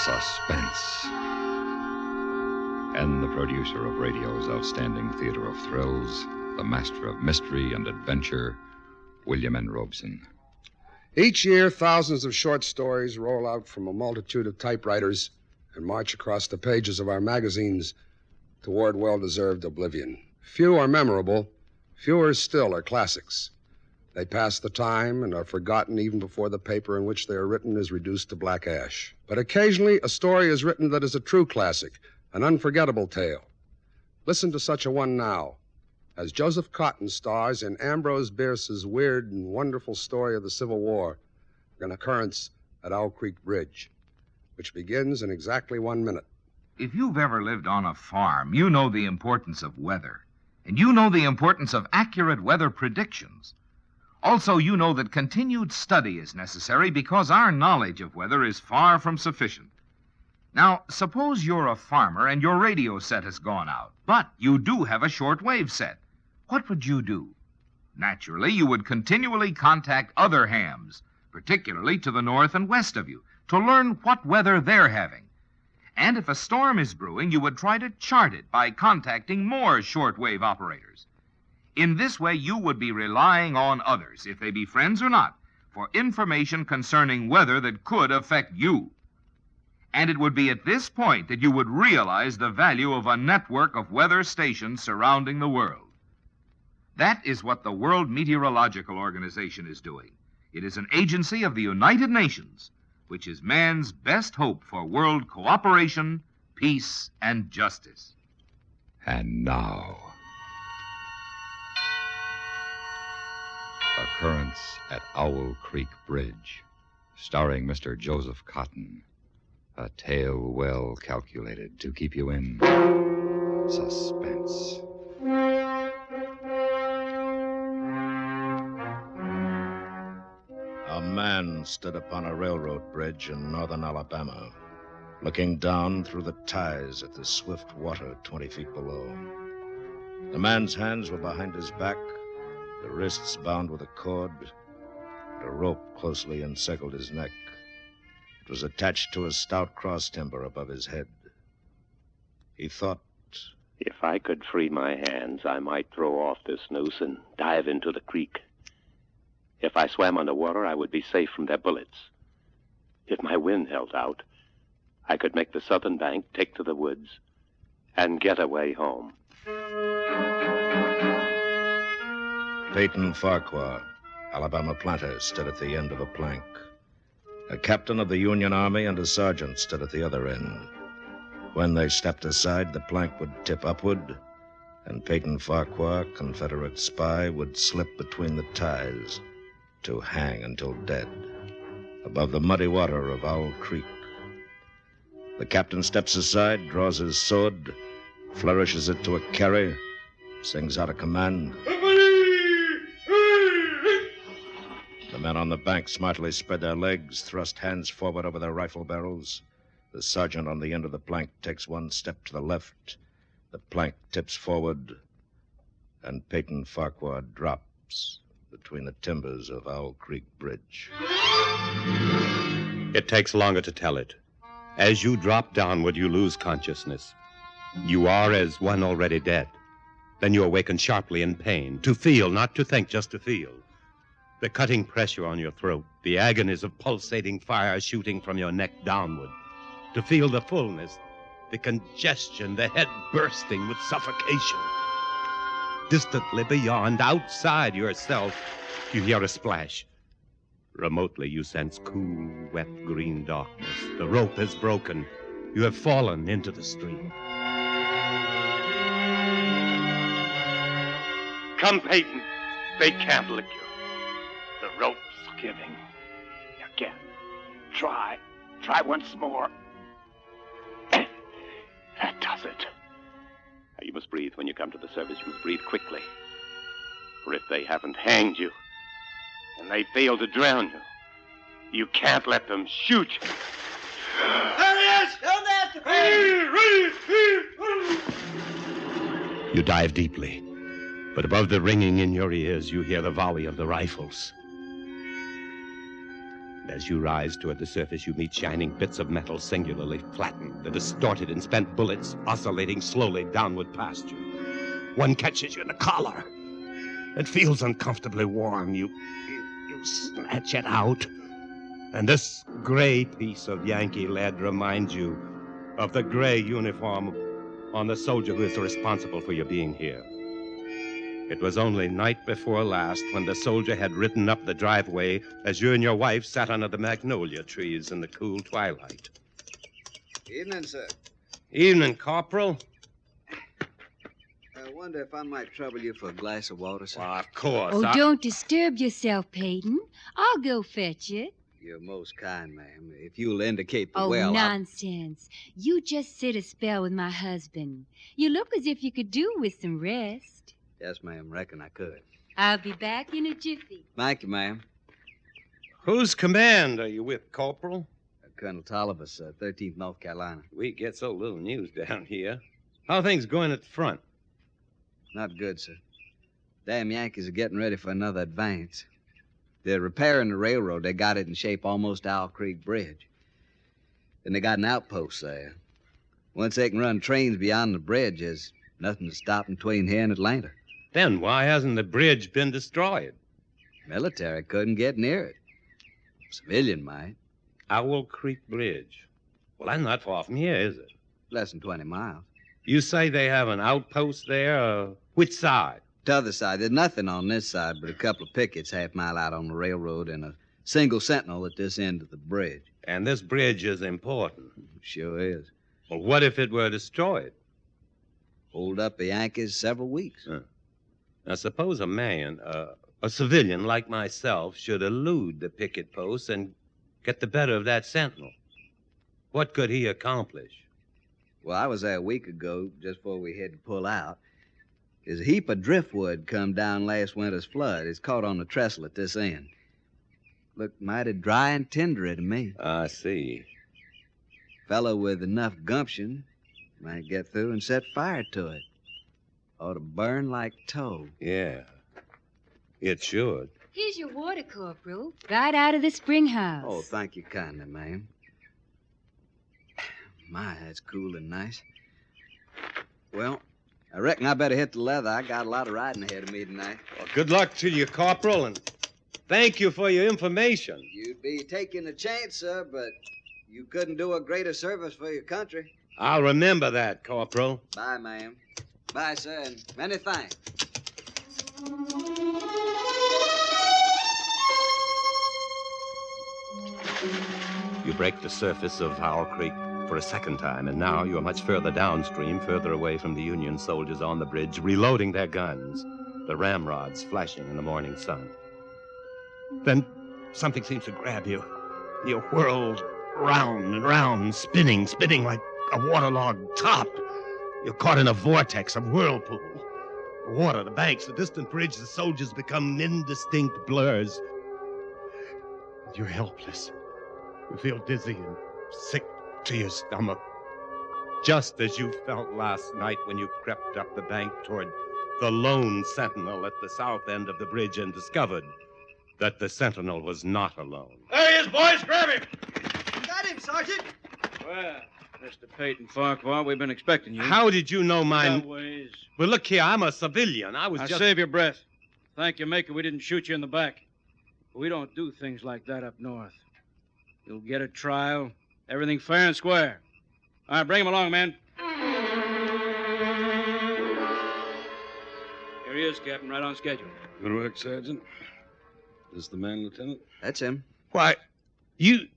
Suspense. And the producer of radio's outstanding theater of thrills, the master of mystery and adventure, William N. Robson. Each year, thousands of short stories roll out from a multitude of typewriters and march across the pages of our magazines toward well-deserved oblivion. Few are memorable. Fewer still are classics. They pass the time and are forgotten even before the paper in which they are written is reduced to black ash. But occasionally, a story is written that is a true classic, an unforgettable tale. Listen to such a one now, as Joseph Cotten stars in Ambrose Bierce's weird and wonderful story of the Civil War, an occurrence at Owl Creek Bridge, which begins in exactly 1 minute. If you've ever lived on a farm, you know the importance of weather, and you know the importance of accurate weather predictions. Also, you know that continued study is necessary because our knowledge of weather is far from sufficient. Now, suppose you're a farmer and your radio set has gone out, but you do have a shortwave set. What would you do? Naturally, you would continually contact other hams, particularly to the north and west of you, to learn what weather they're having. And if a storm is brewing, you would try to chart it by contacting more shortwave operators. In this way, you would be relying on others, if they be friends or not, for information concerning weather that could affect you. And it would be at this point that you would realize the value of a network of weather stations surrounding the world. That is what the World Meteorological Organization is doing. It is an agency of the United Nations, which is man's best hope for world cooperation, peace, and justice. And now, Occurrence at Owl Creek Bridge, starring Mr. Joseph Cotten. A tale well calculated to keep you in suspense. A man stood upon a railroad bridge in northern Alabama, looking down through the ties at the swift water 20 feet below. The man's hands were behind his back, the wrists bound with a cord, and a rope closely encircled his neck. It was attached to a stout cross timber above his head. He thought, if I could free my hands, I might throw off this noose and dive into the creek. If I swam underwater, I would be safe from their bullets. If my wind held out, I could make the southern bank, take to the woods, and get away home. Peyton Farquhar, Alabama planter, stood at the end of a plank. A captain of the Union Army and a sergeant stood at the other end. When they stepped aside, the plank would tip upward, and Peyton Farquhar, Confederate spy, would slip between the ties to hang until dead above the muddy water of Owl Creek. The captain steps aside, draws his sword, flourishes it to a carry, sings out a command. The men on the bank smartly spread their legs, thrust hands forward over their rifle barrels. The sergeant on the end of the plank takes one step to the left. The plank tips forward, and Peyton Farquhar drops between the timbers of Owl Creek Bridge. It takes longer to tell it. As you drop downward, you lose consciousness. You are as one already dead. Then you awaken sharply in pain, to feel, not to think, just to feel. The cutting pressure on your throat, the agonies of pulsating fire shooting from your neck downward. To feel the fullness, the congestion, the head bursting with suffocation. Distantly beyond, outside yourself, you hear a splash. Remotely, you sense cool, wet, green darkness. The rope has broken. You have fallen into the stream. Come, Peyton. They can't lick you. The rope's giving. Again. Try. Try once more. That does it. Now, you must breathe when you come to the surface. You must breathe quickly. For if they haven't hanged you, and they fail to drown you, you can't let them shoot you. There he is! Down there! You dive deeply, but above the ringing in your ears, you hear the volley of the rifles. As you rise toward the surface, you meet shining bits of metal singularly flattened, the distorted and spent bullets oscillating slowly downward past you. One catches you in the collar. It feels uncomfortably warm. You snatch it out. And this gray piece of Yankee lead reminds you of the gray uniform on the soldier who is responsible for your being here. It was only night before last when the soldier had ridden up the driveway as you and your wife sat under the magnolia trees in the cool twilight. Evening, sir. Evening, Corporal. I wonder if I might trouble you for a glass of water, sir. Well, of course. Oh, don't disturb yourself, Peyton. I'll go fetch it. You're most kind, ma'am. If you'll indicate the Oh, well... nonsense. You just sit a spell with my husband. You look as if you could do with some rest. Yes, ma'am. Reckon I could. I'll be back in a jiffy. Thank you, ma'am. Whose command are you with, Corporal? Colonel Tolliver, 13th North Carolina. We get so little news down here. How are things going at the front? Not good, sir. Damn Yankees are getting ready for another advance. They're repairing the railroad. They got it in shape almost to Owl Creek Bridge. Then they got an outpost there. Once they can run trains beyond the bridge, there's nothing to stop them between here and Atlanta. Then why hasn't the bridge been destroyed? Military couldn't get near it. Civilian might. Owl Creek Bridge. Well, that's not far from here, is it? Less than 20 miles. You say they have an outpost there? Which side? T'other side. There's nothing on this side but a couple of pickets half-mile out on the railroad and a single sentinel at this end of the bridge. And this bridge is important. Sure is. Well, what if it were destroyed? Hold up the Yankees several weeks. Now, suppose a man, a civilian like myself, should elude the picket posts and get the better of that sentinel. What could he accomplish? Well, I was there a week ago, just before we had to pull out. There's a heap of driftwood come down last winter's flood. It's caught on the trestle at this end. Looked mighty dry and tendery to me. I see. Fellow with enough gumption might get through and set fire to it. Ought to burn like tow. Yeah, it should. Here's your water, Corporal. Right out of the spring house. Oh, thank you kindly, ma'am. My, that's cool and nice. Well, I reckon I better hit the leather. I got a lot of riding ahead of me tonight. Well, good luck to you, Corporal, and thank you for your information. You'd be taking a chance, sir, but you couldn't do a greater service for your country. I'll remember that, Corporal. Bye, ma'am. Bye, sir, and many thanks. You break the surface of Owl Creek for a second time, and now you are much further downstream, further away from the Union soldiers on the bridge, reloading their guns, the ramrods flashing in the morning sun. Then something seems to grab you. You're whirled round and round, spinning like a waterlogged top. You're caught in a vortex, a whirlpool. The water, the banks, the distant bridge, the soldiers become indistinct blurs. You're helpless. You feel dizzy and sick to your stomach, just as you felt last night when you crept up the bank toward the lone sentinel at the south end of the bridge and discovered that the sentinel was not alone. There he is, boys. Grab him. Got him, Sergeant. Well, Mr. Peyton Farquhar, we've been expecting you. How did you know my... Ways. Well, look here, I'm a civilian. I was Now, just... save your breath. Thank your maker we didn't shoot you in the back. We don't do things like that up north. You'll get a trial. Everything fair and square. All right, bring him along, man. Here he is, Captain, right on schedule. Good work, Sergeant. This the man, Lieutenant? That's him. Why, you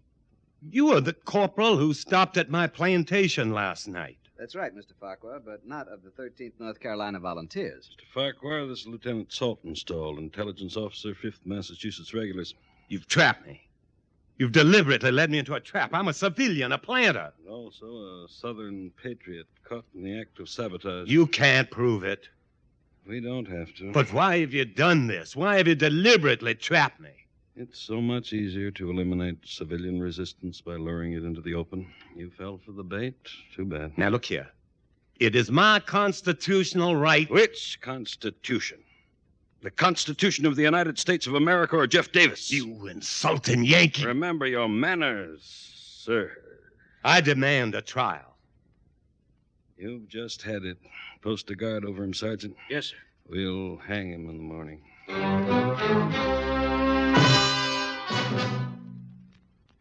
are the corporal who stopped at my plantation last night. That's right, Mr. Farquhar, but not of the 13th North Carolina Volunteers. Mr. Farquhar, this is Lieutenant Saltonstall, intelligence officer, 5th Massachusetts Regulars. You've trapped me. You've deliberately led me into a trap. I'm a civilian, a planter. And also a Southern patriot caught in the act of sabotage. You can't prove it. We don't have to. But why have you done this? Why have you deliberately trapped me? It's so much easier to eliminate civilian resistance by luring it into the open. You fell for the bait. Too bad. Now, look here. It is my constitutional right... Which Constitution? The Constitution of the United States of America or Jeff Davis? You insulting Yankee. Remember your manners, sir. I demand a trial. You've just had it. Post a guard over him, Sergeant. Yes, sir. We'll hang him in the morning.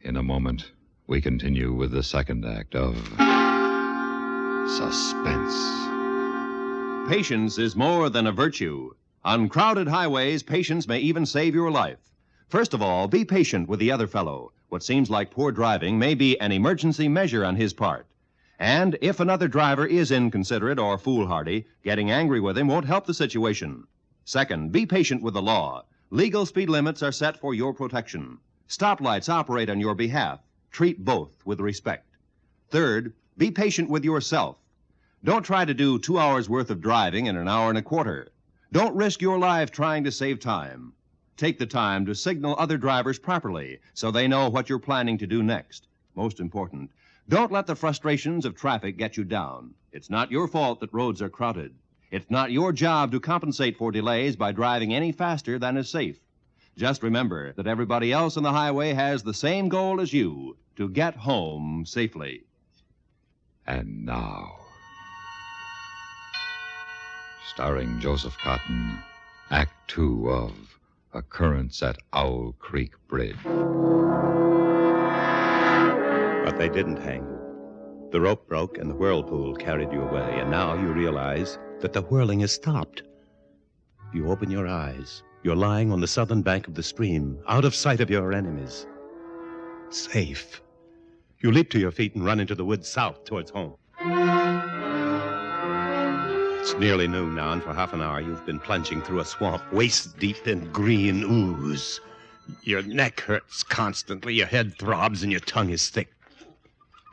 In a moment, we continue with the second act of Suspense. Patience is more than a virtue. On crowded highways, patience may even save your life. First of all, be patient with the other fellow. What seems like poor driving may be an emergency measure on his part. And if another driver is inconsiderate or foolhardy, getting angry with him won't help the situation. Second, be patient with the law. Legal speed limits are set for your protection. Stoplights operate on your behalf. Treat both with respect. Third, be patient with yourself. Don't try to do 2 hours worth of driving in an hour and a quarter. Don't risk your life trying to save time. Take the time to signal other drivers properly so they know what you're planning to do next. Most important, don't let the frustrations of traffic get you down. It's not your fault that roads are crowded. It's not your job to compensate for delays by driving any faster than is safe. Just remember that everybody else on the highway has the same goal as you, to get home safely. And now, starring Joseph Cotten, Act 2 of Occurrence at Owl Creek Bridge. But they didn't hang you. The rope broke and the whirlpool carried you away, and now you realize that the whirling has stopped. You open your eyes. You're lying on the southern bank of the stream, out of sight of your enemies. Safe. You leap to your feet and run into the woods south towards home. It's nearly noon now, and for half an hour you've been plunging through a swamp waist-deep in green ooze. Your neck hurts constantly, your head throbs, and your tongue is thick.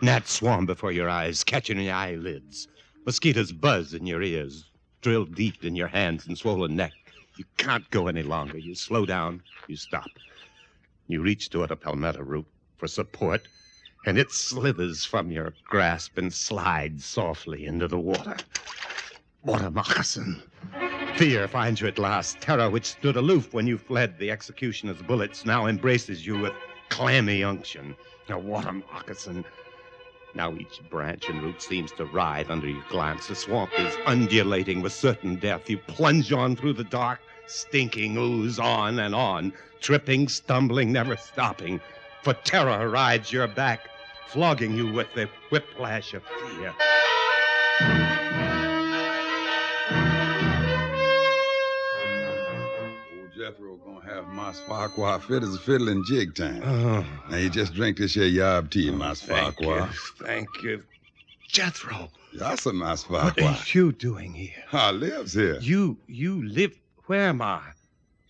Gnats swarm before your eyes, catching your eyelids. Mosquitoes buzz in your ears, drill deep in your hands and swollen neck. You can't go any longer. You slow down, you stop. You reach toward a palmetto root for support, and it slithers from your grasp and slides softly into the water. Water moccasin. Fear finds you at last. Terror, which stood aloof when you fled the executioner's bullets, now embraces you with clammy unction. A water moccasin. Now each branch and root seems to writhe under your glance. The swamp is undulating with certain death. You plunge on through the dark, stinking ooze, on, tripping, stumbling, never stopping. For terror rides your back, flogging you with the whiplash of fear. Jethro gonna have Mas Farquhar fit as a fiddle in jig time. Oh. Now, you just drink this here yob tea, Mas Farquhar. Thank you. Jethro. Yes, Mas What Farquhar. are you doing here? I lives here. You live... Where am I?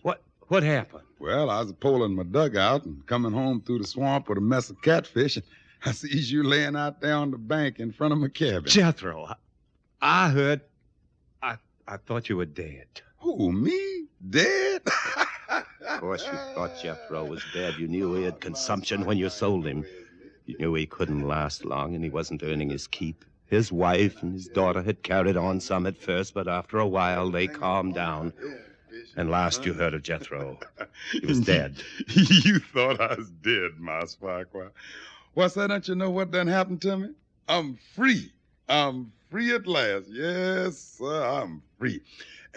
What happened? Well, I was pulling my dugout and coming home through the swamp with a mess of catfish, and I sees you laying out there on the bank in front of my cabin. Jethro, I heard... I thought you were dead. Who, me? Dead? Of course you thought Jethro was dead. You knew he had consumption when you sold him. You knew he couldn't last long and he wasn't earning his keep. His wife and his daughter had carried on some at first, but after a while they calmed down. And last you heard of Jethro, he was dead. You thought I was dead, Mas Farquhar. What's that? Don't you know what done happened to me? I'm free. I'm free at last. Yes, sir, I'm free.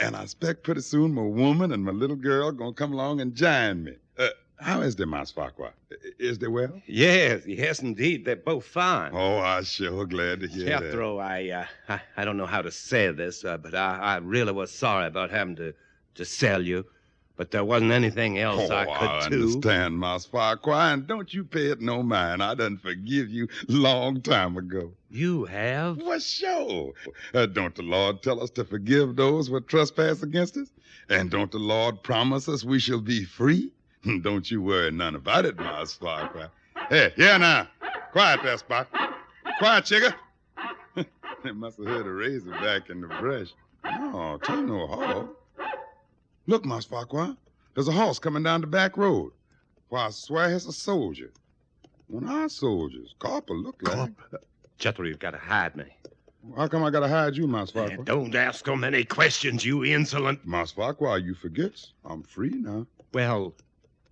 And I expect pretty soon my woman and my little girl gonna come along and join me. How is they, Mas Farquhar? Is they well? Yes, indeed. They're both fine. Oh, I'm sure glad to hear Jethro, I don't know how to say this, but I really was sorry about having to sell you. But there wasn't anything else I could do. Understand, Mas Farquhar, and don't you pay it no mind. I done forgive you long time ago. You have? Well, sure. Don't the Lord tell us to forgive those who trespass against us? And don't the Lord promise us we shall be free? Don't you worry none about it, Mas Farquhar. Hey, here now. Quiet there, Spot. Quiet, chigger. They must have heard a razorback in the brush. No, ain't no hog. Look, Mas Farquhar, there's a horse coming down the back road. Why, I swear it's a soldier. One of our soldiers. Corporal, look like. Jethro, you've got to hide me. How come I gotta hide you, Mas Farquhar? Don't ask so many questions, you insolent. Mas Farquhar, you forgets. I'm free now. Well,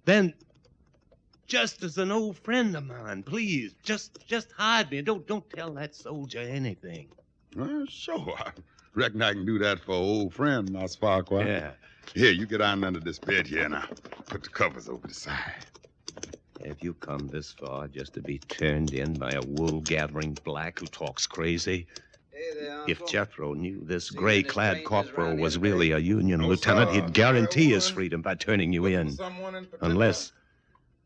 then, just as an old friend of mine, please, just hide me. Don't tell that soldier anything. Sure. I reckon I can do that for an old friend, Mas Farquhar. Yeah. Here, you get on under this bed here, and I'll put the covers over the side. Have you come this far just to be turned in by a wool-gathering black who talks crazy? Hey there, If Uncle. Jethro knew this See gray-clad any strangers corporal around was here really a Union lieutenant, sir. he'd guarantee his Woman. freedom by turning you in. Someone in particular? Unless,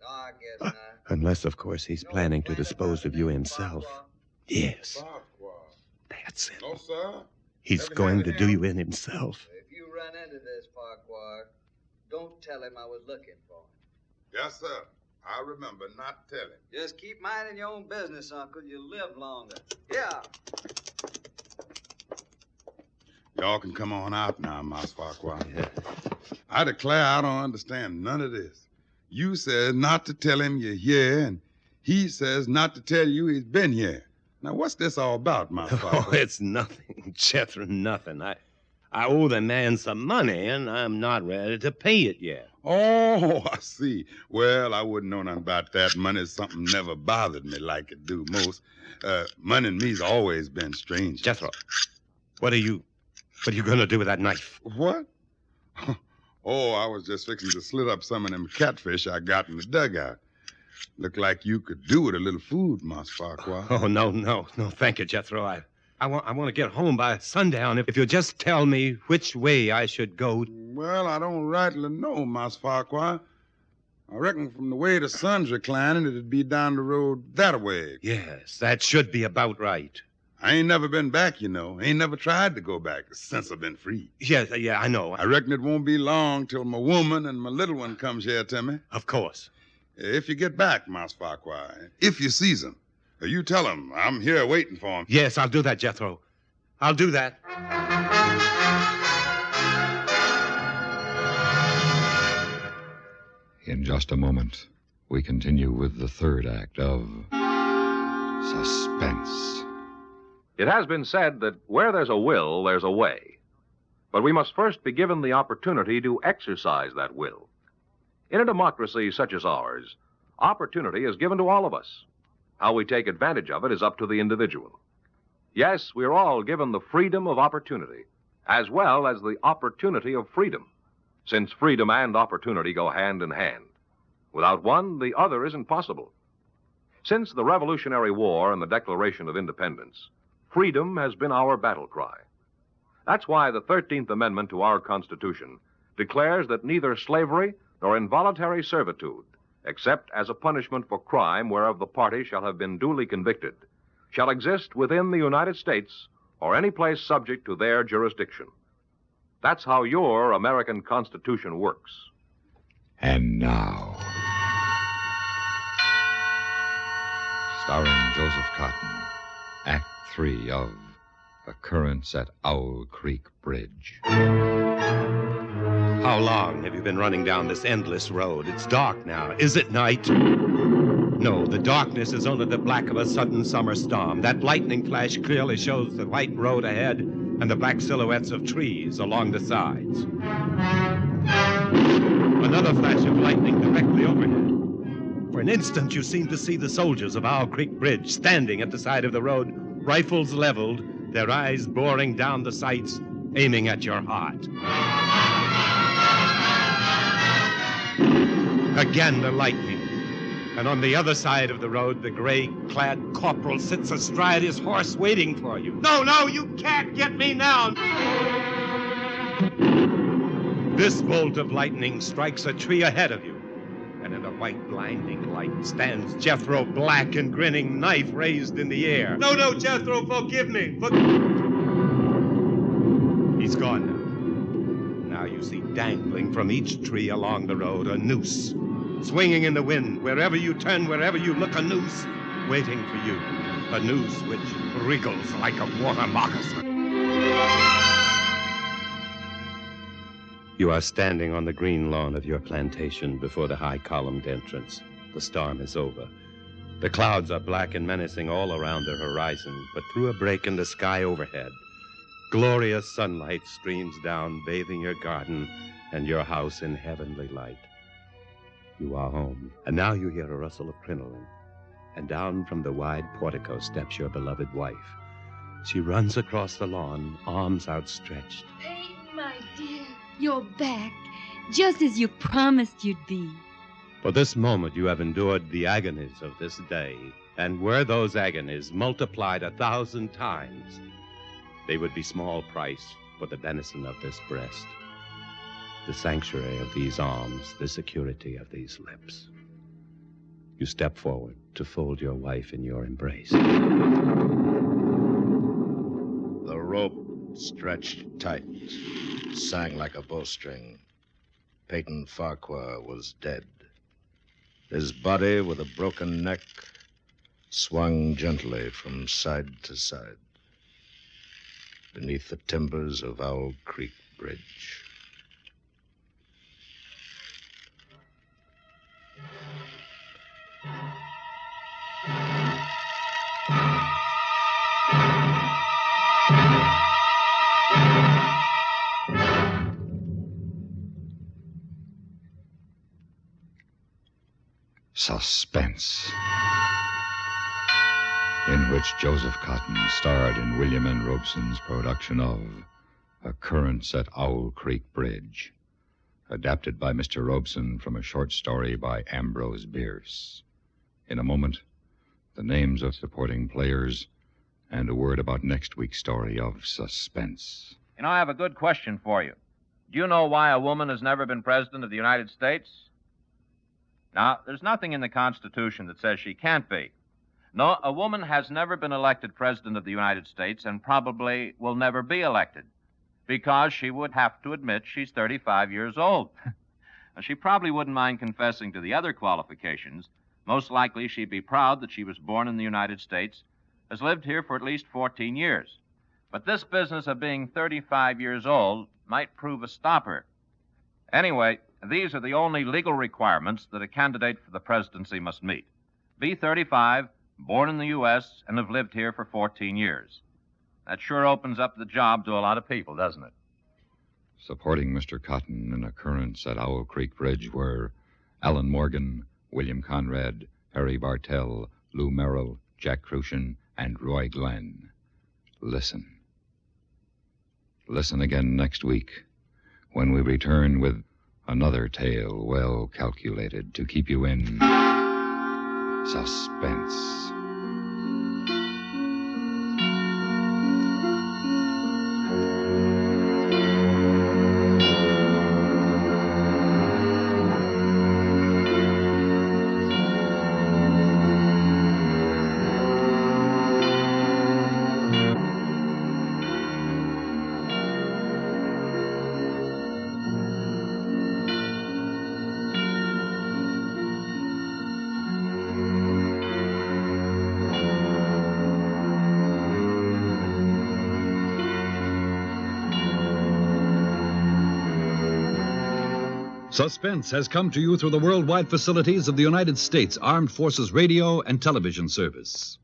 I guess not. of course, he's planning to dispose of you himself. Yes, Farquhar. that's it. No, sir. He's Ever going had to him? do you in himself. If you run into this, Farquhar, don't tell him I was looking for him. Yes, sir. I remember not telling. Just keep minding your own business, Uncle. You'll live longer. Yeah. Y'all can come on out now, Mas Farquhar. I declare I don't understand none of this. You says not to tell him you're here, and he says not to tell you he's been here. Now, what's this all about, Mas Oh, Farquhar? it's nothing, Jethro, nothing. I owe the man some money, and I'm not ready to pay it yet. Oh, I see. Well, I wouldn't know nothing about that. Money's something never bothered me like it do most. Money and me's always been strange. Jethro, what are you going to do with that knife? What? Oh, I was just fixing to slit up some of them catfish I got in the dugout. Looked like you could do with a little food, Mas Farquhar. Oh, no, thank you, Jethro. I want to get home by sundown. If you'll just tell me which way I should go. Well, I don't rightly know, Mas Farquhar. I reckon from the way the sun's reclining, it'd be down the road that way. Yes, that should be about right. I ain't never been back, you know. Ain't never tried to go back since I've been free. Yeah, I know. I reckon it won't be long till my woman and my little one comes here to me. Of course. If you get back, Mas Farquhar, if you sees him, you tell him I'm here waiting for him. Yes, I'll do that, Jethro. I'll do that. In just a moment, we continue with the third act of Suspense. It has been said that where there's a will, there's a way. But we must first be given the opportunity to exercise that will. In a democracy such as ours, opportunity is given to all of us. How we take advantage of it is up to the individual. Yes, we're all given the freedom of opportunity, as well as the opportunity of freedom, since freedom and opportunity go hand in hand. Without one, the other isn't possible. Since the Revolutionary War and the Declaration of Independence, freedom has been our battle cry. That's why the 13th Amendment to our Constitution declares that neither slavery nor involuntary servitude, except as a punishment for crime whereof the party shall have been duly convicted, shall exist within the United States or any place subject to their jurisdiction. That's how your American Constitution works. And now, starring Joseph Cotten, Act 3 of Occurrence at Owl Creek Bridge. How long have you been running down this endless road? It's dark now. Is it night? No, the darkness is only the black of a sudden summer storm. That lightning flash clearly shows the white road ahead and the black silhouettes of trees along the sides. Another flash of lightning directly overhead. For an instant, you seem to see the soldiers of Owl Creek Bridge standing at the side of the road, rifles leveled, their eyes boring down the sights, aiming at your heart. Again, the lightning. And on the other side of the road, the gray-clad corporal sits astride his horse waiting for you. No, you can't get me now! This bolt of lightning strikes a tree ahead of you. And in the white blinding light stands Jethro, black and grinning, knife raised in the air. No, Jethro, forgive me. He's gone now. Now you see dangling from each tree along the road a noose. Swinging in the wind, wherever you turn, wherever you look, a noose waiting for you. A noose which wriggles like a water moccasin. You are standing on the green lawn of your plantation before the high-columned entrance. The storm is over. The clouds are black and menacing all around the horizon, but through a break in the sky overhead, glorious sunlight streams down, bathing your garden and your house in heavenly light. You are home, and now you hear a rustle of crinoline, and down from the wide portico steps your beloved wife. She runs across the lawn, arms outstretched. Peyton, my dear, you're back, just as you promised you'd be. For this moment you have endured the agonies of this day, and were those agonies multiplied 1,000 times, they would be small price for the benison of this breast, the sanctuary of these arms, the security of these lips. You step forward to fold your wife in your embrace. The rope stretched tight, sang like a bowstring. Peyton Farquhar was dead. His body, with a broken neck, swung gently from side to side beneath the timbers of Owl Creek Bridge. Suspense, in which Joseph Cotten starred in William N. Robson's production of Occurrence at Owl Creek Bridge, adapted by Mr. Robson from a short story by Ambrose Bierce. In a moment, the names of supporting players and a word about next week's story of Suspense. You know, I have a good question for you. Do you know why a woman has never been president of the United States? Now, there's nothing in the Constitution that says she can't be. No, a woman has never been elected president of the United States and probably will never be elected because she would have to admit she's 35 years old. She probably wouldn't mind confessing to the other qualifications. Most likely she'd be proud that she was born in the United States, has lived here for at least 14 years. But this business of being 35 years old might prove a stopper. Anyway, these are the only legal requirements that a candidate for the presidency must meet. Be 35, born in the U.S., and have lived here for 14 years. That sure opens up the job to a lot of people, doesn't it? Supporting Mr. Cotten in Occurrence at Owl Creek Bridge were Alan Morgan, William Conrad, Harry Bartell, Lou Merrill, Jack Crucian, and Roy Glenn. Listen. Listen again next week when we return with another tale well calculated to keep you in suspense. Suspense has come to you through the worldwide facilities of the United States Armed Forces Radio and Television Service.